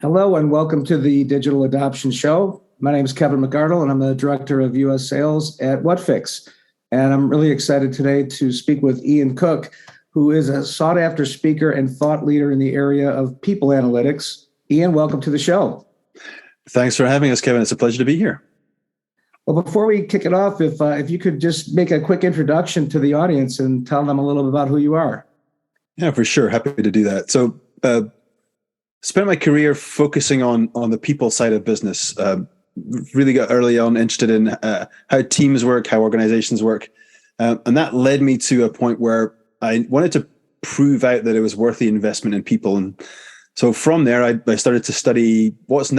Hello and welcome to the Digital Adoption Show. My name is Kevin McArdle and I'm the Director of U.S. Sales at WhatFix. And I'm really excited today to speak with Ian Cook, who is a sought-after speaker and thought leader in the area of people analytics. Ian, welcome to the show. Thanks for having us, Kevin. It's a pleasure to be here. Well, before we kick it off, if you could just make a quick introduction to the audience and tell them a little bit about who you are. Yeah, for sure. Happy to do that. So, spent my career focusing on the people side of business. Really got early on interested in how teams work, how organizations work. And that led me to a point where I wanted to prove out that it was worth the investment in people. And so from there, I started to study what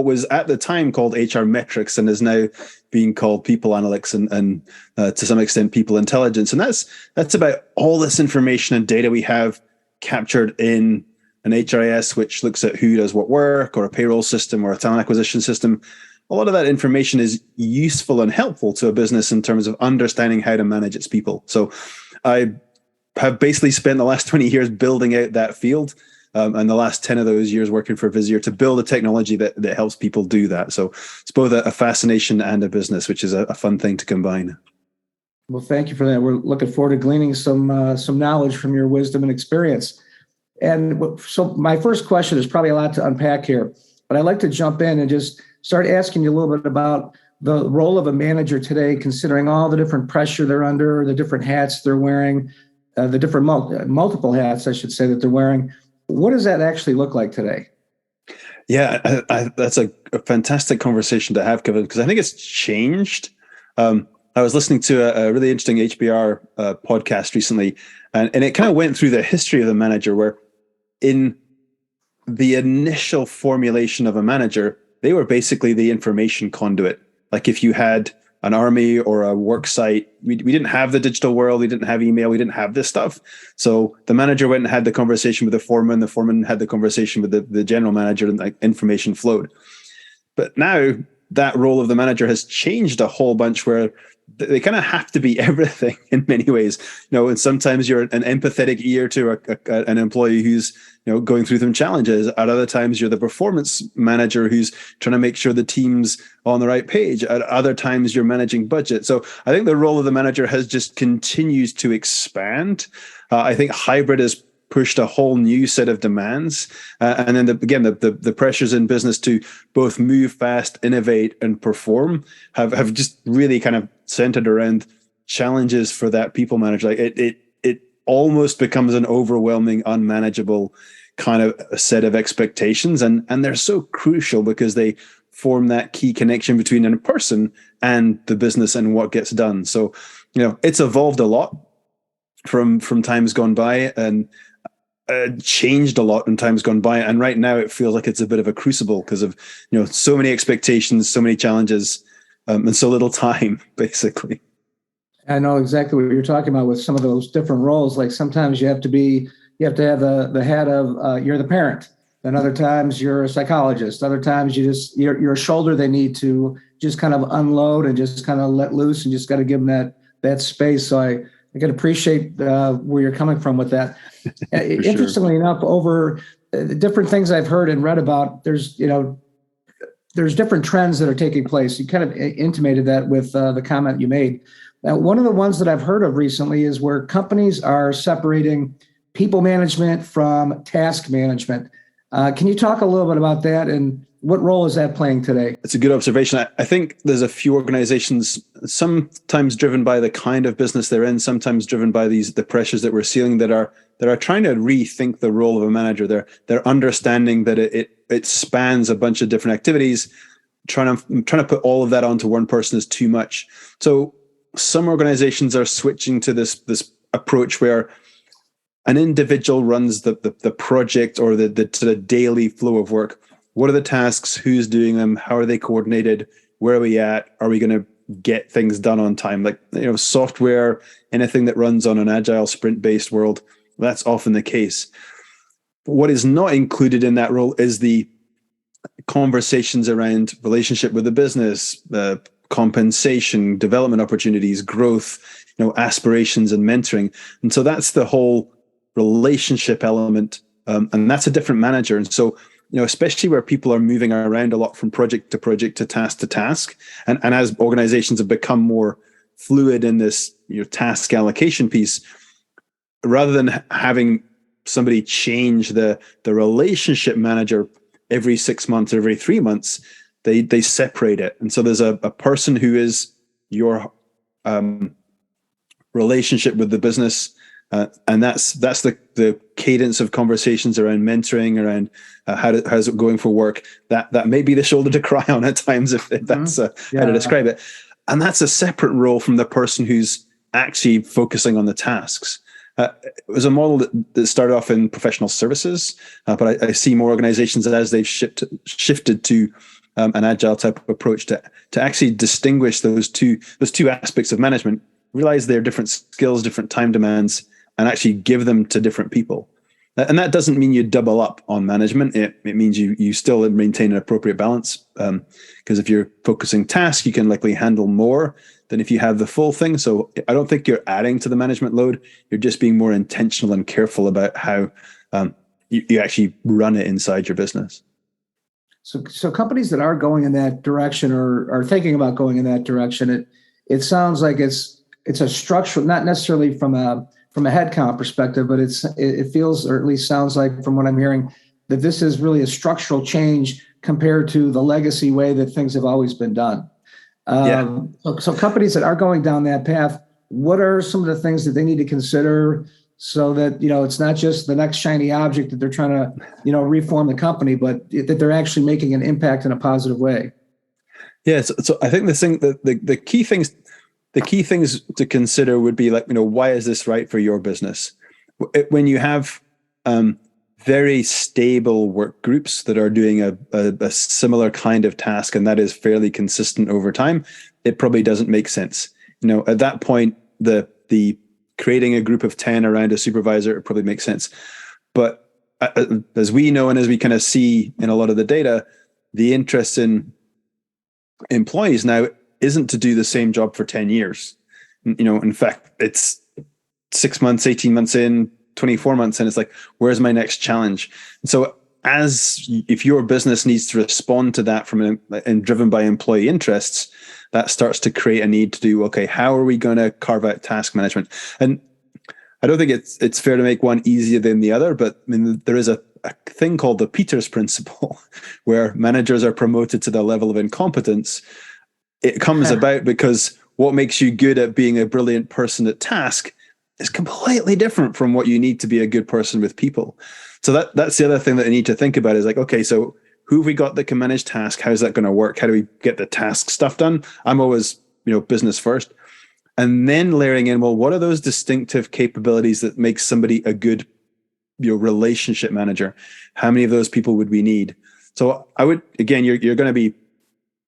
was at the time called HR metrics and is now being called people analytics and to some extent people intelligence. And that's about all this information and data we have captured in an HRIS, which looks at who does what work, or a payroll system, or a talent acquisition system. A lot of that information is useful and helpful to a business in terms of understanding how to manage its people. So I have basically spent the last 20 years building out that field, and the last 10 of those years working for Visier to build a technology that helps people do that. So it's both a fascination and a business, which is a fun thing to combine. Well, thank you for that. We're looking forward to gleaning some knowledge from your wisdom and experience. And so my first question is probably a lot to unpack here, but I'd like to jump in and just start asking you a little bit about the role of a manager today, considering all the different pressure they're under, the different hats they're wearing, the different multiple hats, I should say, that they're wearing. What does that actually look like today? Yeah, that's a fantastic conversation to have, Kevin, because I think it's changed. I was listening to a really interesting HBR podcast recently, and it kind of went through the history of the manager, where in the initial formulation of a manager, they were basically the information conduit. Like if you had an army or a work site, we didn't have the digital world, we didn't have email, we didn't have this stuff. So the manager went and had the conversation with the foreman had the conversation with the general manager, and like information flowed. But now that role of the manager has changed a whole bunch, where they kind of have to be everything in many ways, and sometimes you're an empathetic ear to an employee who's, going through some challenges. At other times, you're the performance manager who's trying to make sure the team's on the right page. At other times, you're managing budget. So I think the role of the manager has just continues to expand. I think hybrid has pushed a whole new set of demands. And then the pressures in business to both move fast, innovate, and perform have just really kind of centered around challenges for that people manager. Like it almost becomes an overwhelming, unmanageable kind of a set of expectations. And they're so crucial because they form that key connection between a person and the business and what gets done. So, it's evolved a lot from times gone by, and changed a lot in times gone by. And right now it feels like it's a bit of a crucible because of, so many expectations, so many challenges, and so little time, basically. I know exactly what you're talking about with some of those different roles. Like sometimes you have to have the head of, you're the parent. Then other times you're a psychologist. Other times you're a shoulder they need to just kind of unload and just kind of let loose, and just got to give them that space. So I can appreciate where you're coming from with that. Interestingly enough, over the different things I've heard and read about, there's different trends that are taking place. You kind of intimated that with the comment you made. Now, one of the ones that I've heard of recently is where companies are separating people management from task management. Can you talk a little bit about that, and what role is that playing today? It's a good observation. I think there's a few organizations, sometimes driven by the kind of business they're in, sometimes driven by the pressures that we're seeing, that are trying to rethink the role of a manager. They're understanding that it spans a bunch of different activities. Trying to put all of that onto one person is too much. So some organizations are switching to this approach where an individual runs the project or the daily flow of work. What are the tasks? Who's doing them? How are they coordinated? Where are we at? Are we going to get things done on time? Like, software, anything that runs on an agile sprint-based world, that's often the case. What is not included in that role is the conversations around relationship with the business, compensation, development opportunities, growth, aspirations and mentoring. And so that's the whole relationship element. And that's a different manager. And so especially where people are moving around a lot from project to project to task, and as organizations have become more fluid in this task allocation piece, rather than having somebody change the relationship manager every 6 months, every 3 months, they separate it. And so there's a person who is your relationship with the business, and that's the cadence of conversations around mentoring, around how's it going for work. That may be the shoulder to cry on at times, if that's how to describe it. And that's a separate role from the person who's actually focusing on the tasks. It was a model that started off in professional services, but I see more organizations as they've shifted to an agile type of approach to actually distinguish those two aspects of management, realize they're different skills, different time demands, and actually give them to different people. And that doesn't mean you double up on management. It means you still maintain an appropriate balance. Because if you're focusing tasks, you can likely handle more than if you have the full thing. So I don't think you're adding to the management load. You're just being more intentional and careful about how you actually run it inside your business. So companies that are going in that direction or are thinking about going in that direction, it sounds like it's a structural, not necessarily from a headcount perspective, but it feels, or at least sounds like from what I'm hearing, that this is really a structural change compared to the legacy way that things have always been done. So companies that are going down that path, what are some of the things that they need to consider so that, it's not just the next shiny object that they're trying to, reform the company, but that they're actually making an impact in a positive way? Yeah. So I think the key things to consider would be like, why is this right for your business? When you have very stable work groups that are doing a similar kind of task, and that is fairly consistent over time, it probably doesn't make sense. At that point, the creating a group of 10 around a supervisor, it probably makes sense. But as we know, and as we kind of see in a lot of the data, the interest in employees now isn't to do the same job for 10 years. In fact, it's 6 months, 18 months in, 24 months, and it's like, where's my next challenge? And so if your business needs to respond to that and driven by employee interests, that starts to create a need to do, okay, how are we going to carve out task management? And I don't think it's fair to make one easier than the other, but there is a thing called the Peters principle, where managers are promoted to the level of incompetence. It comes about because what makes you good at being a brilliant person at task is completely different from what you need to be a good person with people. So that's the other thing that I need to think about is like, okay, so who have we got that can manage task? How's that going to work? How do we get the task stuff done? I'm always, business first. And then layering in, well, what are those distinctive capabilities that make somebody a good, relationship manager? How many of those people would we need? So I would, again, you're going to be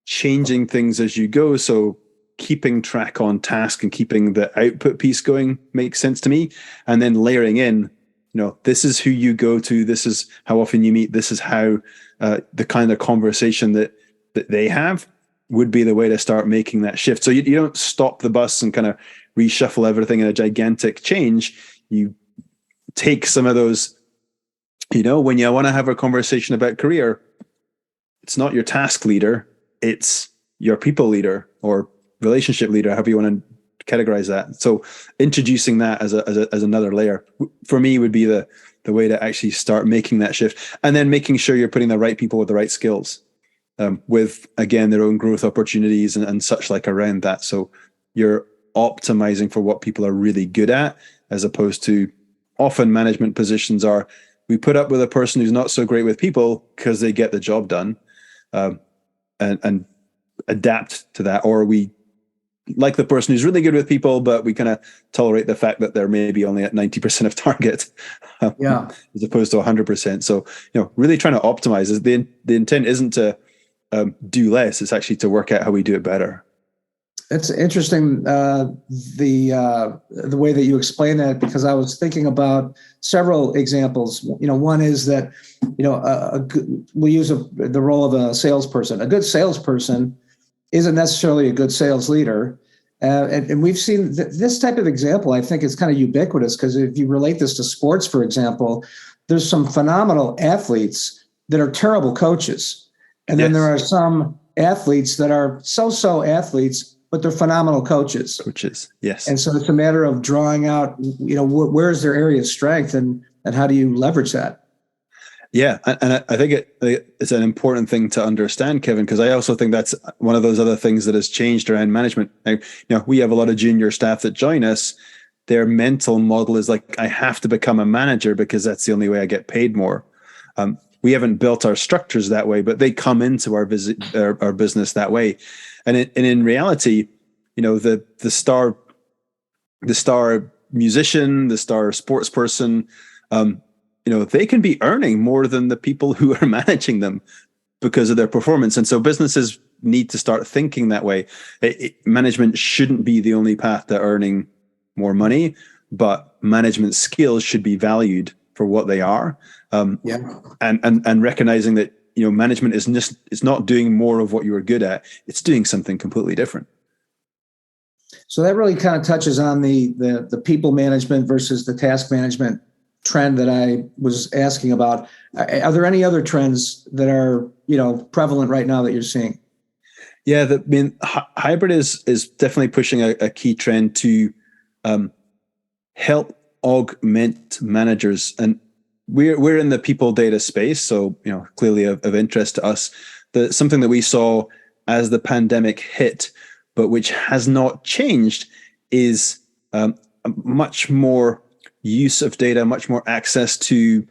changing things as you go. So keeping track on task and keeping the output piece going makes sense to me. And then layering in, this is who you go to. This is how often you meet. This is how the kind of conversation that they have would be the way to start making that shift. So you don't stop the bus and kind of reshuffle everything in a gigantic change. You take some of those, when you want to have a conversation about career, it's not your task leader, it's your people leader or relationship leader, however you want to categorize that. So introducing that as another layer for me would be the way to actually start making that shift, and then making sure you're putting the right people with the right skills, with again their own growth opportunities and such like around that. So you're optimizing for what people are really good at, as opposed to often management positions are, we put up with a person who's not so great with people because they get the job done, and adapt to that, or we like the person who's really good with people, but we kind of tolerate the fact that they're maybe only at 90% of target, as opposed to 100%. So, really trying to optimize is the intent isn't to do less. It's actually to work out how we do it better. It's interesting, the way that you explain that, because I was thinking about several examples. One is that, we'll use the role of a salesperson. A good salesperson isn't necessarily a good sales leader. And we've seen this type of example, I think, is kind of ubiquitous, because if you relate this to sports, for example, there's some phenomenal athletes that are terrible coaches. And then there are some athletes that are so-so athletes, but they're phenomenal coaches. Coaches, yes. And so it's a matter of drawing out, where's their area of strength and how do you leverage that? Yeah, and I think it's an important thing to understand, Kevin, because I also think that's one of those other things that has changed around management. Now, we have a lot of junior staff that join us. Their mental model is like, I have to become a manager because that's the only way I get paid more. We haven't built our structures that way, but they come into our business that way. And in reality, the star musician, the star sports person, they can be earning more than the people who are managing them because of their performance. And so businesses need to start thinking that way. Management shouldn't be the only path to earning more money, but management skills should be valued for what they are. And recognizing that, management is not doing more of what you are good at. It's doing something completely different. So that really kind of touches on the people management versus the task management trend that I was asking about. Are there any other trends that are, prevalent right now that you're seeing? Yeah, hybrid is definitely pushing a key trend to help augment managers. And we're in the people data space, so clearly of interest to us. Something that we saw as the pandemic hit, but which has not changed, is much more use of data, much more access to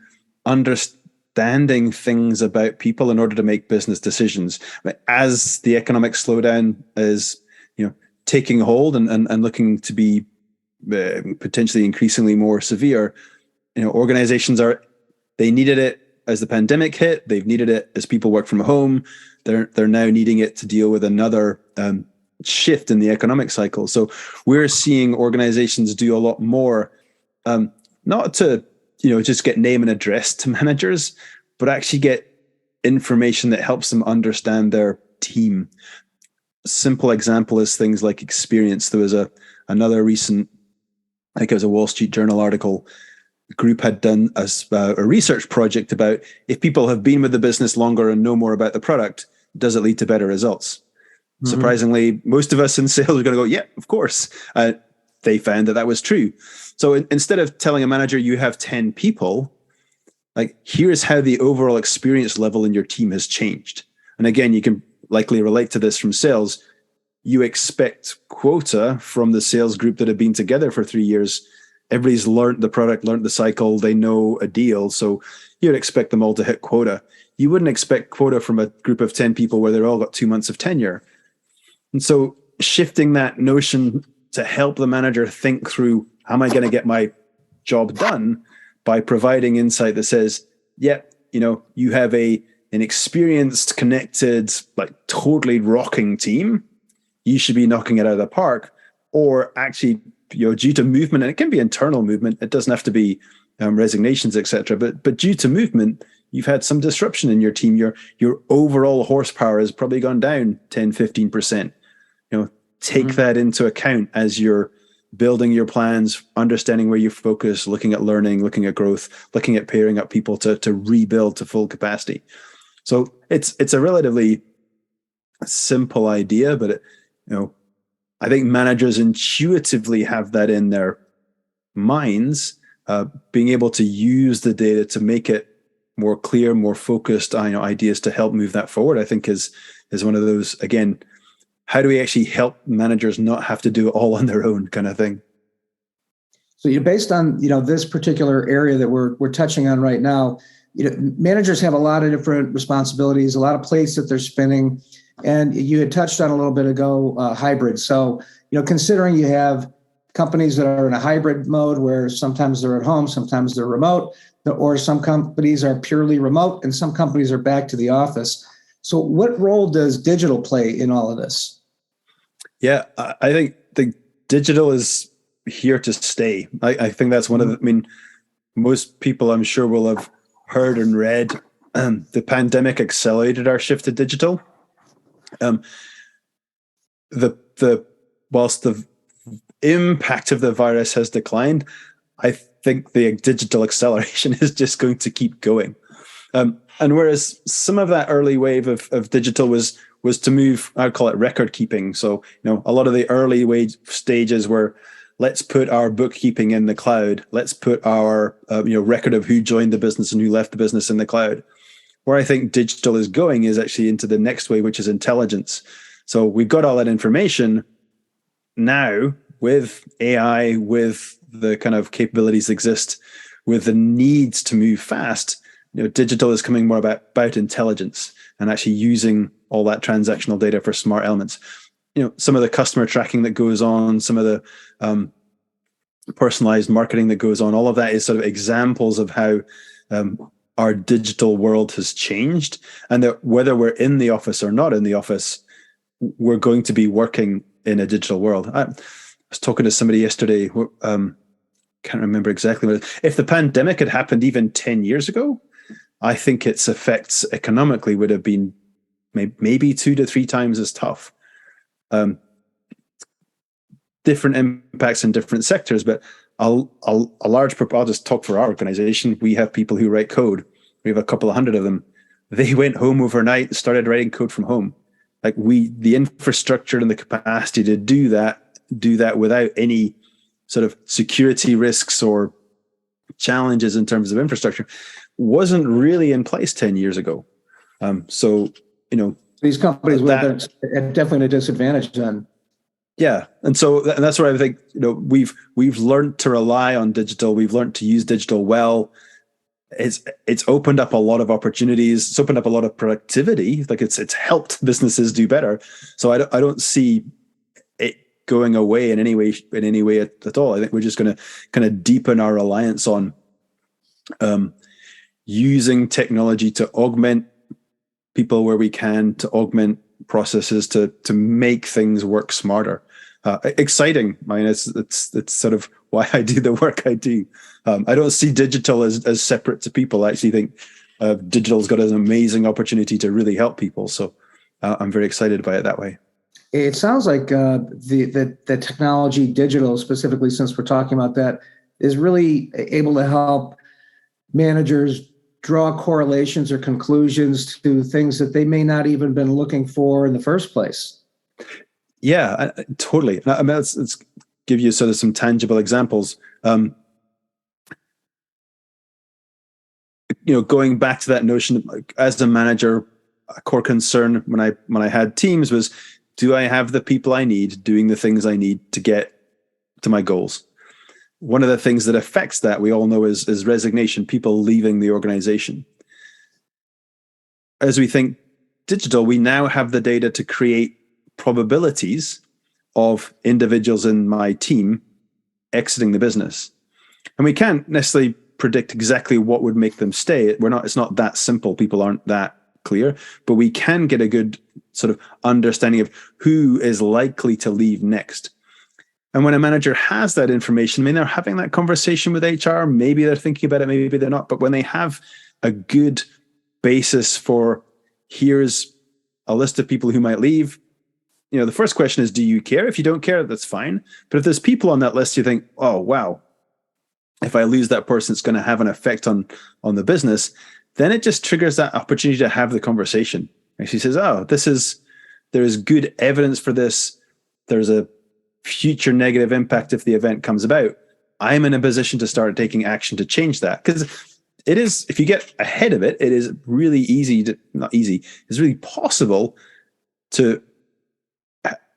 understanding things about people in order to make business decisions. As the economic slowdown is, taking hold and looking to be potentially increasingly more severe, organizations they needed it as the pandemic hit. They've needed it as people work from home. They're now needing it to deal with another shift in the economic cycle. So we're seeing organizations do a lot more, not to just get name and address to managers, but actually get information that helps them understand their team. A simple example is things like experience. There was another recent, I think it was a Wall Street Journal article. The group had done a research project about if people have been with the business longer and know more about the product, does it lead to better results? Mm-hmm. Surprisingly, most of us in sales are going to go, yeah, of course. They found that was true. So instead of telling a manager you have 10 people, here's how the overall experience level in your team has changed. And again, you can likely relate to this from sales. You expect quota from the sales group that have been together for 3 years. Everybody's learned the product, learned the cycle, they know a deal. So you'd expect them all to hit quota. You wouldn't expect quota from a group of 10 people where they're all got 2 months of tenure. And so shifting that notion to help the manager think through, how am I going to get my job done, by providing insight that says, you have an experienced, connected, totally rocking team. You should be knocking it out of the park. Or actually, due to movement, and it can be internal movement, it doesn't have to be resignations, etc. But due to movement, you've had some disruption in your team. Your overall horsepower has probably gone down 10, 15%. Take that into account as you're building your plans, understanding where you focus, looking at learning, looking at growth, looking at pairing up people to rebuild to full capacity. So it's a relatively simple idea, but I think managers intuitively have that in their minds, being able to use the data to make it more clear, more focused, ideas to help move that forward, I think is one of those, again, how do we actually help managers not have to do it all on their own kind of thing? So based on, this particular area that we're touching on right now, managers have a lot of different responsibilities, a lot of plates that they're spinning. And you had touched on a little bit ago, hybrid. So, considering you have companies that are in a hybrid mode where sometimes they're at home, sometimes they're remote, or some companies are purely remote and some companies are back to the office. So what role does digital play in all of this? Yeah, I think the digital is here to stay. I think that's one of the, most people I'm sure will have heard and read, the pandemic accelerated our shift to digital. Whilst the impact of the virus has declined, I think the digital acceleration is just going to keep going. And whereas some of that early wave of digital was to move, I'd call it record keeping. So, a lot of the early wave stages were, let's put our bookkeeping in the cloud. Let's put our record of who joined the business and who left the business in the cloud. Where I think digital is going is actually into the next wave, which is intelligence. So we've got all that information now with AI, with the kind of capabilities that exist, with the needs to move fast. Digital is coming more about intelligence and actually using all that transactional data for smart elements. Some of the customer tracking that goes on, some of the personalized marketing that goes on, all of that is sort of examples of how our digital world has changed, and that whether we're in the office or not in the office, we're going to be working in a digital world. I was talking to somebody yesterday, can't remember exactly, but if the pandemic had happened even 10 years ago, I think its effects economically would have been maybe 2 to 3 times as tough. Different impacts in different sectors, but I'll just talk for our organization. We have people who write code. We have a couple of hundred of them. They went home overnight, started writing code from home. Like the infrastructure and the capacity to do that without any sort of security risks or challenges in terms of infrastructure wasn't really in place 10 years ago. These companies were definitely at a disadvantage then. Yeah, and that's where I think we've learned to rely on digital. We've learned to use digital well. It's opened up a lot of opportunities. It's opened up a lot of productivity. Like it's helped businesses do better. So I don't see it going away in any way at all. I think we're just going to kind of deepen our reliance on using technology to augment people where we can, to augment processes, to make things work smarter. Exciting. I mean, it's sort of why I do the work I do. I don't see digital as separate to people. I actually think digital's got an amazing opportunity to really help people. So I'm very excited by it that way. It sounds like the technology, digital specifically, since we're talking about that, is really able to help managers draw correlations or conclusions to things that they may not even been looking for in the first place. Yeah, totally. I mean, let's give you sort of some tangible examples. Going back to that notion, as a manager, a core concern when I had teams was, do I have the people I need doing the things I need to get to my goals? One of the things that affects that, we all know, is resignation, people leaving the organization. As we think digital, we now have the data to create probabilities of individuals in my team exiting the business. And we can't necessarily predict exactly what would make them stay. It's not that simple. People aren't that clear, but we can get a good sort of understanding of who is likely to leave next. And when a manager has that information, I mean, they're having that conversation with HR, maybe they're thinking about it, maybe they're not. But when they have a good basis for, here's a list of people who might leave, the first question is, do you care? If you don't care, that's fine. But if there's people on that list, you think, oh, wow, if I lose that person, it's going to have an effect on the business. Then it just triggers that opportunity to have the conversation. And she says, oh, there is good evidence for this. There's a future negative impact if the event comes about. I'm in a position to start taking action to change that. Because it is, if you get ahead of it, it is really it's really possible to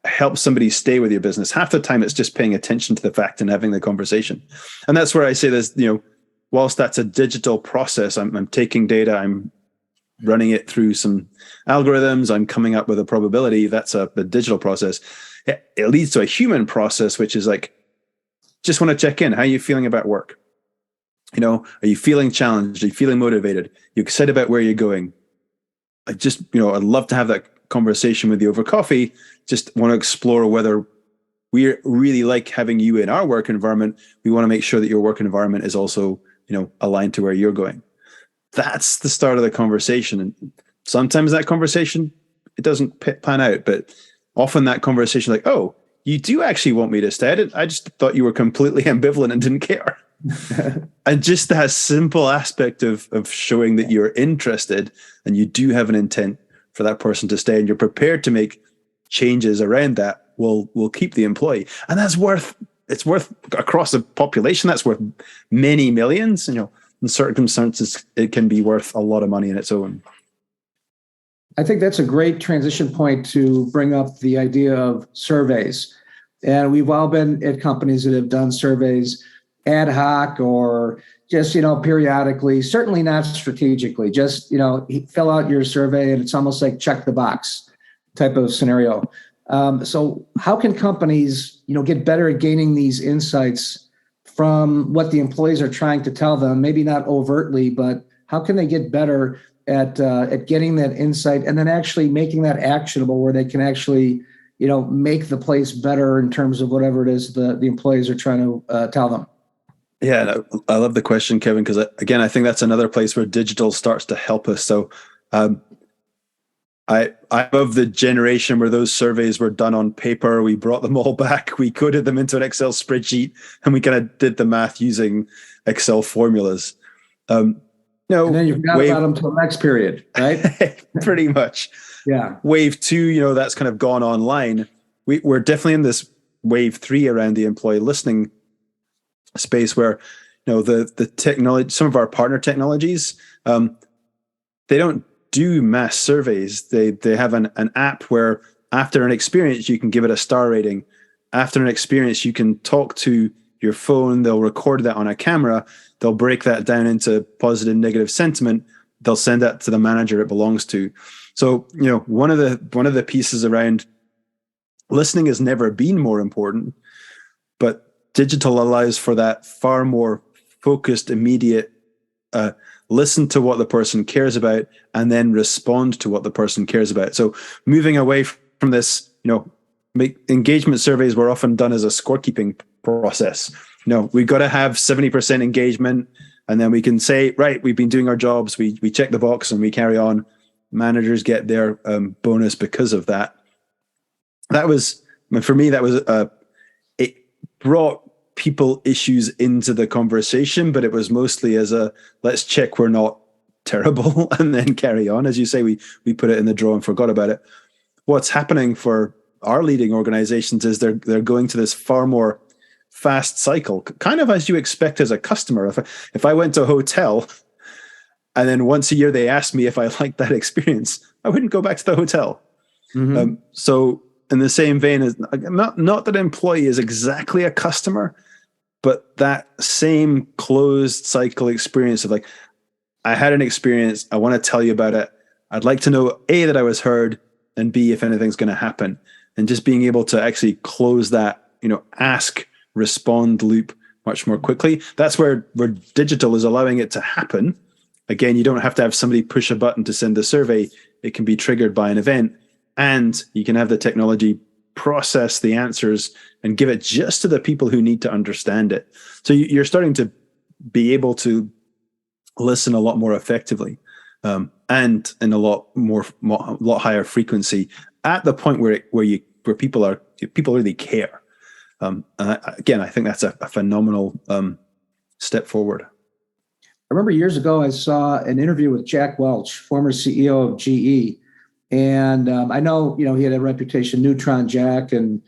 help somebody stay with your business. Half the time it's just paying attention to the fact and having the conversation. And that's where I say this, whilst that's a digital process, I'm taking data, I'm running it through some algorithms, I'm coming up with a probability. That's a digital process. It leads to a human process, which is like, just want to check in. How are you feeling about work? Are you feeling challenged? Are you feeling motivated? You're excited about where you're going? I'd love to have that conversation with you over coffee. Just want to explore whether we really like having you in our work environment. We want to make sure that your work environment is also, aligned to where you're going. That's the start of the conversation. And sometimes that conversation, it doesn't pan out, but often that conversation, like, oh, you do actually want me to stay. I just thought you were completely ambivalent and didn't care. And just that simple aspect of showing that you're interested and you do have an intent for that person to stay and you're prepared to make changes around that will keep the employee. And it's worth across the population, that's worth many millions. In circumstances, it can be worth a lot of money in its own. I think that's a great transition point to bring up the idea of surveys. And we've all been at companies that have done surveys ad hoc or just, periodically, certainly not strategically, just, fill out your survey and it's almost like check the box type of scenario. So how can companies, get better at gaining these insights from what the employees are trying to tell them? Maybe not overtly, but how can they get better at getting that insight and then actually making that actionable where they can actually, make the place better in terms of whatever it is the employees are trying to tell them? Yeah, I love the question, Kevin, because again, I think that's another place where digital starts to help us. So I'm of the generation where those surveys were done on paper. We brought them all back. We coded them into an Excel spreadsheet and we kind of did the math using Excel formulas. And then you forgot about them till the next period, right? Pretty much. Yeah. Wave 2, that's kind of gone online. We're definitely in this wave 3 around the employee listening space where, the technology, some of our partner technologies, they don't do mass surveys. They have an app where after an experience, you can give it a star rating. After an experience, you can talk to your phone. They'll record that on a camera. They'll break that down into positive, negative sentiment. They'll send that to the manager it belongs to. So, one of the pieces around listening has never been more important, but digital allows for that far more focused, immediate, listen to what the person cares about and then respond to what the person cares about. So moving away from this, engagement surveys were often done as a scorekeeping process. We've got to have 70% engagement and then we can say, right, we've been doing our jobs. We check the box and we carry on. Managers get their bonus because of that. That was, for me, it brought people issues into the conversation, but it was mostly as a let's check we're not terrible and then carry on. As you say, we put it in the drawer and forgot about it. What's happening for our leading organizations is they're going to this far more fast cycle, kind of as you expect as a customer. If I went to a hotel and then once a year they asked me if I liked that experience, I wouldn't go back to the hotel. Mm-hmm. So in the same vein, as not that employee is exactly a customer, but that same closed cycle experience of like, I had an experience, I want to tell you about it. I'd like to know A, that I was heard, and B, if anything's going to happen. And just being able to actually close that, ask, respond loop much more quickly. That's where digital is allowing it to happen. Again, you don't have to have somebody push a button to send a survey. It can be triggered by an event. And you can have the technology process the answers and give it just to the people who need to understand it. So you're starting to be able to listen a lot more effectively and in a lot higher frequency at the point where people really care. Again, I think that's a phenomenal step forward. I remember years ago, I saw an interview with Jack Welch, former CEO of GE. And I know, he had a reputation, Neutron Jack, and,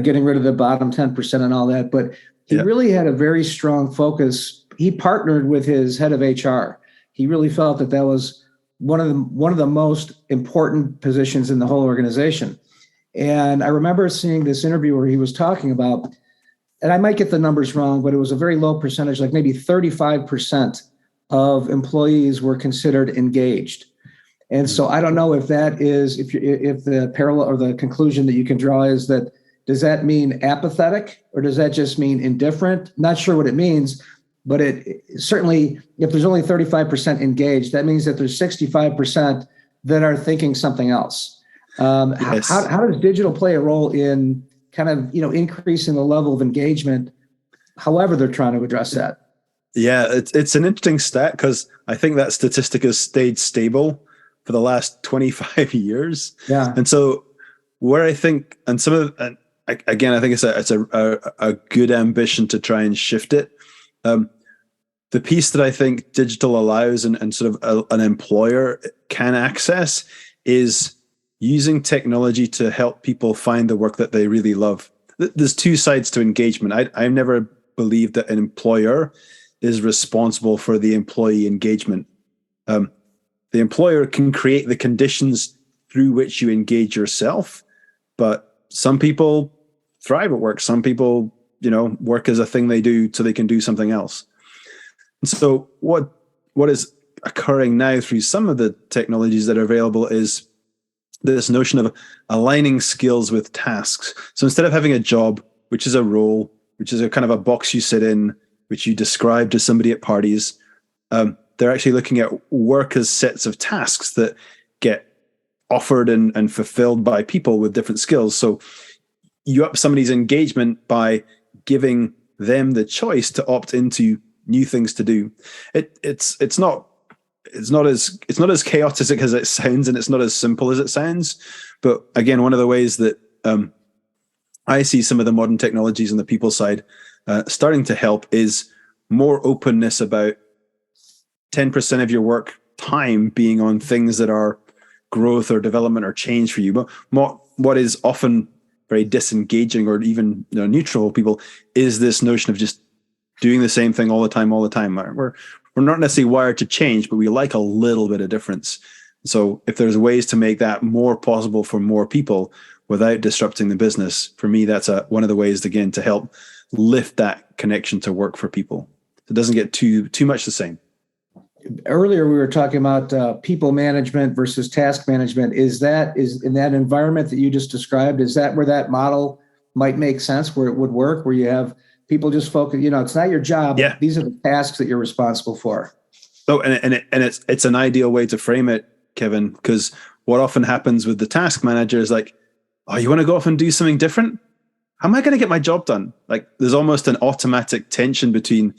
getting rid of the bottom 10% and all that. But he really had a very strong focus. He partnered with his head of HR. He really felt that was one of the most important positions in the whole organization. And I remember seeing this interview where he was talking about, and I might get the numbers wrong, but it was a very low percentage, like maybe 35% of employees were considered engaged. And so I don't know if that is, if the parallel or the conclusion that you can draw is that, does that mean apathetic or does that just mean indifferent? Not sure what it means, but it certainly, if there's only 35% engaged, that means that there's 65% that are thinking something else. Yes. How does digital play a role in kind of, increasing the level of engagement, however they're trying to address that? Yeah, it's an interesting stat because I think that statistic has stayed stable for the last 25 years. Yeah. And so where I think, and some of, and again, I think it's a good ambition to try and shift it. the piece that I think digital allows and sort of an employer can access is using technology to help people find the work that they really love. There's two sides to engagement. I've never believed that an employer is responsible for the employee engagement. The employer can create the conditions through which you engage yourself, but some people thrive at work. Some people, work as a thing they do so they can do something else. And so what is occurring now through some of the technologies that are available is this notion of aligning skills with tasks. So instead of having a job, which is a role, which is a kind of a box you sit in, which you describe to somebody at parties, they're actually looking at work as sets of tasks that get offered and fulfilled by people with different skills. So you up somebody's engagement by giving them the choice to opt into new things to do. It's not as chaotic as it sounds, and it's not as simple as it sounds. But again, one of the ways that I see some of the modern technologies on the people side starting to help is more openness about 10% of your work time being on things that are growth or development or change for you. But what is often very disengaging or even neutral people is this notion of just doing the same thing all the time. We're not necessarily wired to change, but we like a little bit of difference. So if there's ways to make that more possible for more people without disrupting the business, for me, that's one of the ways, again, to help lift that connection to work for people. It doesn't get too much the same. Earlier, we were talking about people management versus task management. Is in that environment that you just described, is that where that model might make sense, where it would work, where you have people just focus, it's not your job. Yeah. These are the tasks that you're responsible for. So, and it's an ideal way to frame it, Kevin, because what often happens with the task manager is like, oh, you want to go off and do something different? How am I going to get my job done? Like, there's almost an automatic tension between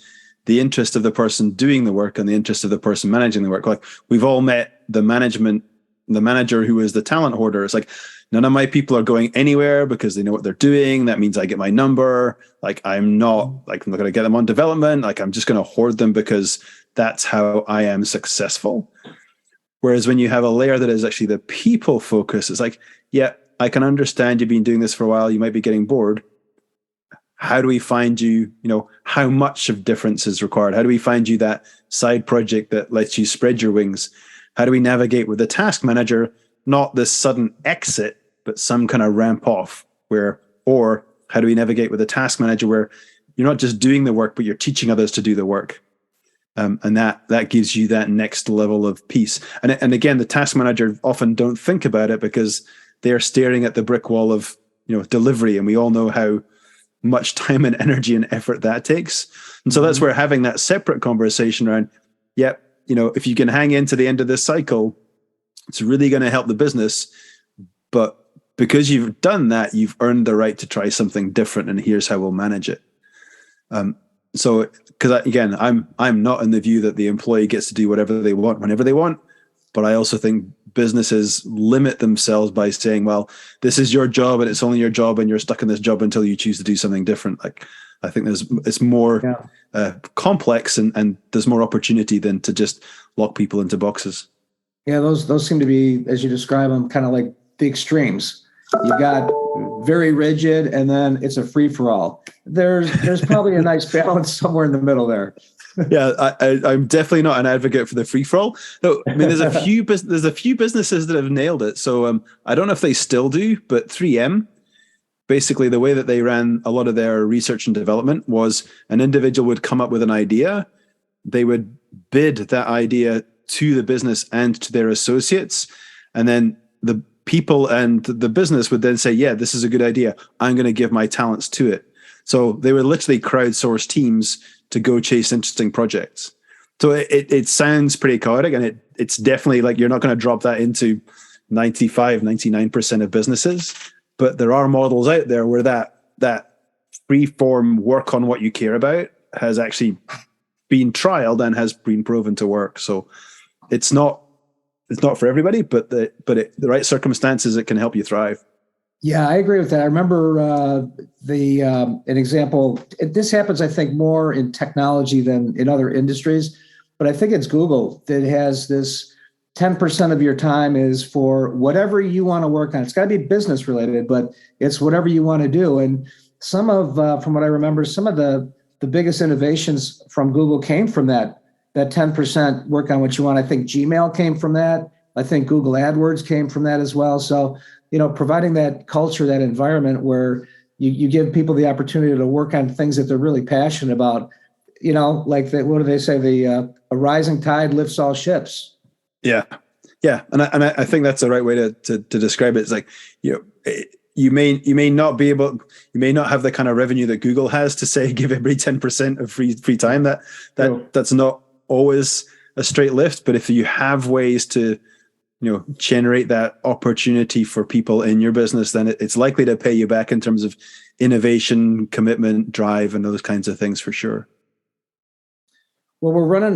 the interest of the person doing the work and the interest of the person managing the work. Like, we've all met the manager who is the talent hoarder. It's like, none of my people are going anywhere because they know what they're doing. That means I get my number. Like, I'm not going to get them on development. Like, I'm just going to hoard them because that's how I am successful. Whereas when you have a layer that is actually the people focus, it's like, yeah, I can understand you've been doing this for a while. You might be getting bored. How do we find you, how much of difference is required? How do we find you that side project that lets you spread your wings? How do we navigate with the task manager, not this sudden exit, but some kind of ramp off or how do we navigate with a task manager where you're not just doing the work, but you're teaching others to do the work. And that gives you that next level of peace. And again, the task manager often don't think about it because they're staring at the brick wall of, delivery. And we all know how much time and energy and effort that takes. And so that's where having that separate conversation around, if you can hang in to the end of this cycle, it's really going to help the business. But because you've done that, you've earned the right to try something different. And here's how we'll manage it. So, because again, I'm not in the view that the employee gets to do whatever they want, whenever they want. But I also think businesses limit themselves by saying, well, this is your job and it's only your job and you're stuck in this job until you choose to do something different. Like, I think it's more complex and there's more opportunity than to just lock people into boxes. Yeah, those seem to be, as you describe them, kind of like the extremes. You've got very rigid and then it's a free-for-all. There's probably a nice balance somewhere in the middle there. Yeah, I'm definitely not an advocate for the free-for-all. No, I mean, there's a few businesses that have nailed it. So I don't know if they still do, but 3M, basically the way that they ran a lot of their research and development was an individual would come up with an idea, they would bid that idea to the business and to their associates, and then the people and the business would then say, yeah, this is a good idea. I'm going to give my talents to it. So they would literally crowdsource teams to go chase interesting projects. So it sounds pretty chaotic, and it's definitely like you're not going to drop that into 99% of businesses, but there are models out there where that free form work on what you care about has actually been trialed and has been proven to work. So it's not for everybody, but the right circumstances, it can help you thrive. Yeah, I agree with that. I remember an example. This happens, I think, more in technology than in other industries, but I think it's Google that has this 10% of your time is for whatever you want to work on. It's got to be business related, but it's whatever you want to do. And from what I remember, some of the biggest innovations from Google came from that 10% work on what you want. I think Gmail came from that. I think Google AdWords came from that as well. So providing that culture, that environment where you give people the opportunity to work on things that they're really passionate about, like what do they say? A rising tide lifts all ships. Yeah. Yeah. And I think that's the right way to describe it. It's like, you may not have the kind of revenue that Google has to say, give everybody 10% of free time. That's not always a straight lift, but if you have ways to, generate that opportunity for people in your business, then it's likely to pay you back in terms of innovation, commitment, drive, and those kinds of things for sure. Well,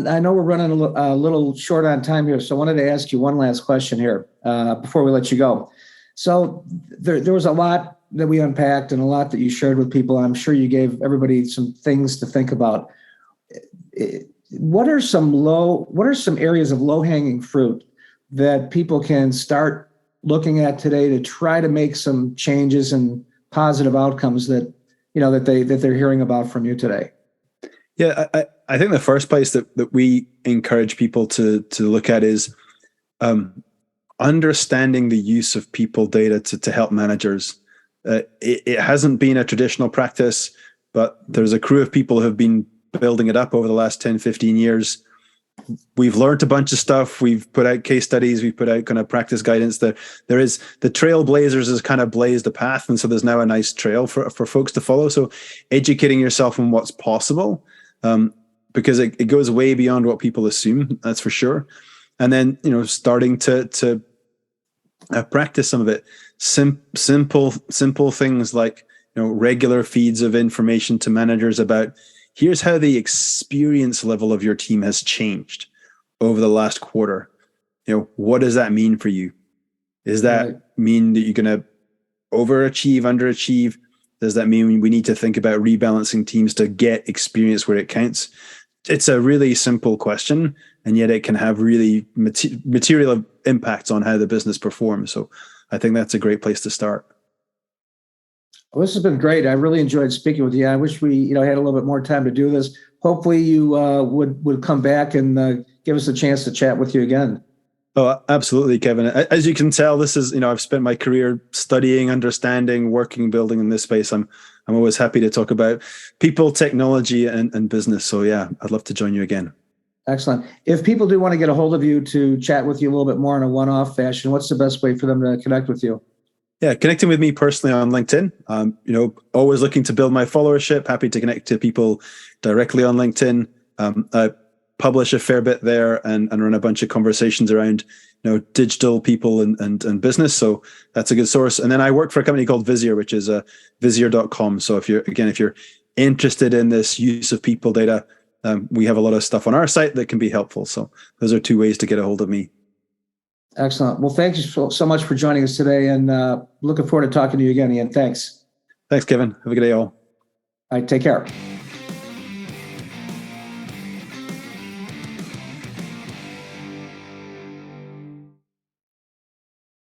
I know we're running a little short on time here, so I wanted to ask you one last question here before we let you go. So there was a lot that we unpacked and a lot that you shared with people. I'm sure you gave everybody some things to think about. What are some areas of low-hanging fruit that people can start looking at today to try to make some changes and positive outcomes that they're hearing about from you today? Yeah, I think the first place that we encourage people to look at is understanding the use of people data to help managers. It hasn't been a traditional practice, but there's a crew of people who have been building it up over the last 10, 15 years. We've learned a bunch of stuff. We've put out case studies. We've put out kind of practice guidance. There is the trailblazers has kind of blazed a path. And so there's now a nice trail for folks to follow. So educating yourself on what's possible, because it goes way beyond what people assume. That's for sure. And then, starting to practice some of it. Simple things like, regular feeds of information to managers about, here's how the experience level of your team has changed over the last quarter. What does that mean for you? Does that mean that you're going to overachieve, underachieve? Does that mean we need to think about rebalancing teams to get experience where it counts? It's a really simple question, and yet it can have really material impacts on how the business performs. So I think that's a great place to start. Well, this has been great. I really enjoyed speaking with you. I wish we, had a little bit more time to do this. Hopefully, you would come back and give us a chance to chat with you again. Oh, absolutely, Kevin. As you can tell, this is, I've spent my career studying, understanding, working, building in this space. I'm always happy to talk about people, technology, and business. So yeah, I'd love to join you again. Excellent. If people do want to get a hold of you to chat with you a little bit more in a one-off fashion, what's the best way for them to connect with you? Yeah, connecting with me personally on LinkedIn. Always looking to build my followership. Happy to connect to people directly on LinkedIn. I publish a fair bit there and run a bunch of conversations around, digital people and business. So that's a good source. And then I work for a company called Visier, which is Visier.com. So if you're interested in this use of people data, we have a lot of stuff on our site that can be helpful. So those are two ways to get a hold of me. Excellent. Well, thank you so much for joining us today, and looking forward to talking to you again, Ian. Thanks. Thanks, Kevin. Have a good day, all. All right, take care.